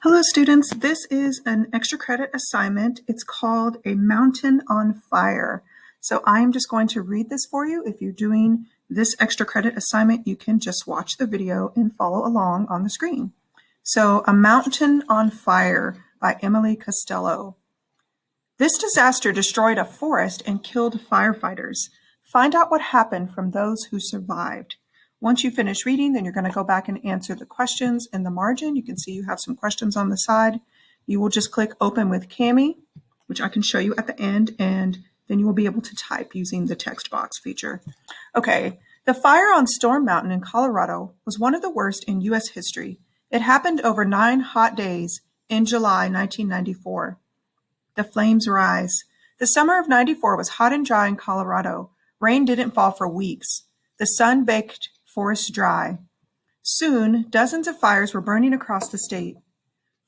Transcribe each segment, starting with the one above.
Hello students, this is an extra credit assignment. It's called A Mountain on Fire. So I'm just going to read this for you. If you're doing this extra credit assignment, you can just watch the video and follow along on the screen. So A Mountain on Fire by Emily Costello. This disaster destroyed a forest and killed firefighters. Find out what happened from those who survived. Once you finish reading, then you're going to go back and answer the questions in the margin. You can see you have some questions on the side. You will just click Open with Kami, which I can show you at the end, and then you will be able to type using the text box feature. Okay, the fire on Storm Mountain in Colorado was one of the worst in U.S. history. It happened over 9 hot days in July 1994. The flames rise. The summer of 94 was hot and dry in Colorado. Rain didn't fall for weeks. The sun baked forests dry. Soon, dozens of fires were burning across the state.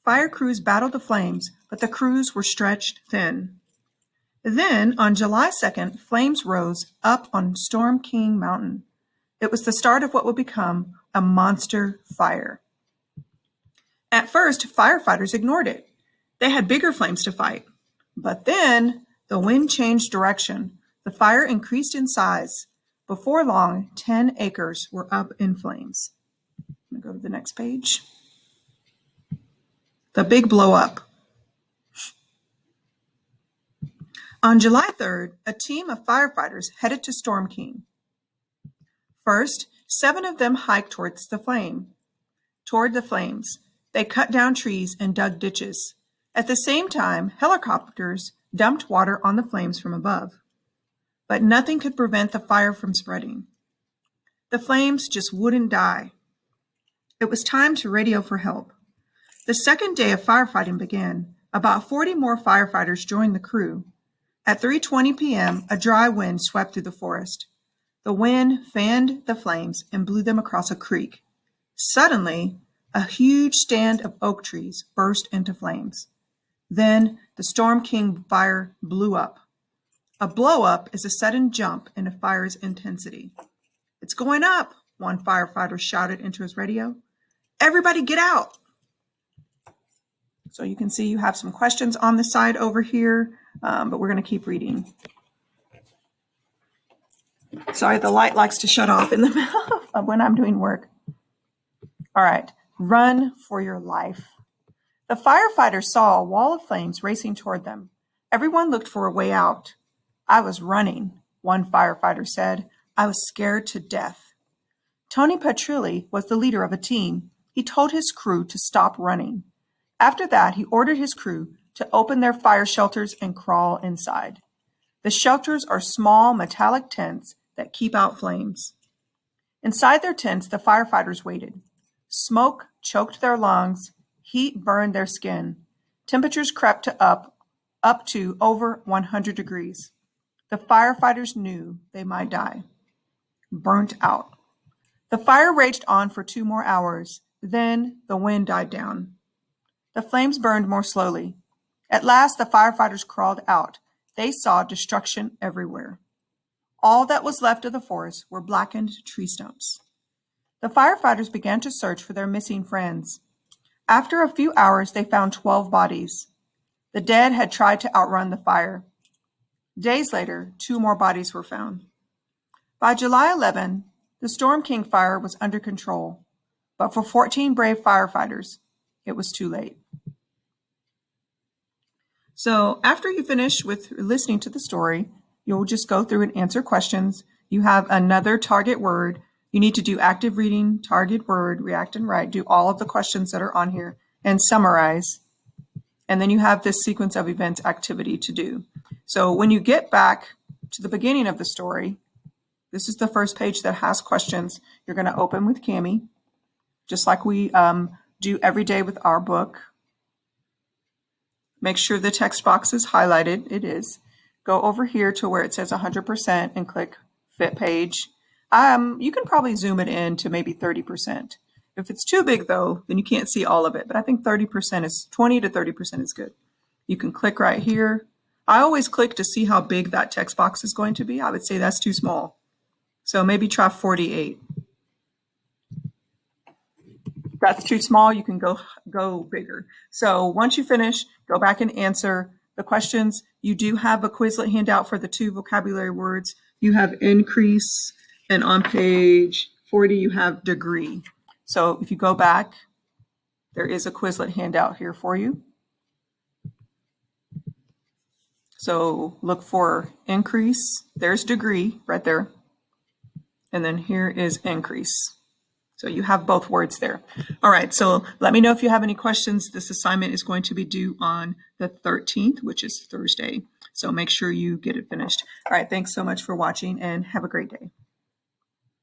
Fire crews battled the flames, but the crews were stretched thin. Then, on July 2nd, flames rose up on Storm King Mountain. It was the start of what would become a monster fire. At first, firefighters ignored it. They had bigger flames to fight. But then, the wind changed direction. The fire increased in size. Before long, 10 acres were up in flames. I'm going to go to the next page. The big blow up. On July 3rd, a team of firefighters headed to Storm King. First, 7 of them hiked toward the flames. They cut down trees and dug ditches. At the same time, helicopters dumped water on the flames from above. But nothing could prevent the fire from spreading. The flames just wouldn't die. It was time to radio for help. The second day of firefighting began. About 40 more firefighters joined the crew. At 3:20 p.m., a dry wind swept through the forest. The wind fanned the flames and blew them across a creek. Suddenly, a huge stand of oak trees burst into flames. Then the Storm King fire blew up. A blow-up is a sudden jump in a fire's intensity. "It's going up," one firefighter shouted into his radio. "Everybody get out." So you can see you have some questions on the side over here, but we're going to keep reading. Sorry, the light likes to shut off in the middle of when I'm doing work. All right, run for your life. The firefighters saw a wall of flames racing toward them. Everyone looked for a way out. "I was running," one firefighter said. "I was scared to death." Tony Petrilli was the leader of a team. He told his crew to stop running. After that, he ordered his crew to open their fire shelters and crawl inside. The shelters are small metallic tents that keep out flames. Inside their tents, the firefighters waited. Smoke choked their lungs. Heat burned their skin. Temperatures crept up to over 100 degrees. The firefighters knew they might die. Burnt out. The fire raged on for 2 more hours. Then the wind died down. The flames burned more slowly. At last, the firefighters crawled out. They saw destruction everywhere. All that was left of the forest were blackened tree stumps. The firefighters began to search for their missing friends. After a few hours, they found 12 bodies. The dead had tried to outrun the fire. Days later, 2 more bodies were found. By July 11, the Storm King fire was under control, but for 14 brave firefighters, it was too late. So after you finish with listening to the story, you'll just go through and answer questions. You have another target word. You need to do active reading, target word, react and write, do all of the questions that are on here, and summarize. And then you have this sequence of events activity to do. So when you get back to the beginning of the story, this is the first page that has questions. You're going to open with Kami, just like we do every day with our book. Make sure the text box is highlighted. It is. Go over here to where it says 100% and click Fit Page. You can probably zoom it in to maybe 30%. If it's too big, though, then you can't see all of it. But I think 30% is 20 to 30% is good. You can click right here. I always click to see how big that text box is going to be. I would say that's too small. So maybe try 48. that's too small, you can go bigger. So once you finish, go back and answer the questions. You do have a Quizlet handout for the 2 vocabulary words. You have increase, and on page 40, you have degree. So if you go back, there is a Quizlet handout here for you. So look for increase. There's degree right there. And then here is increase. So you have both words there. All right, so let me know if you have any questions. This assignment is going to be due on the 13th, which is Thursday. So make sure you get it finished. All right, thanks so much for watching and have a great day.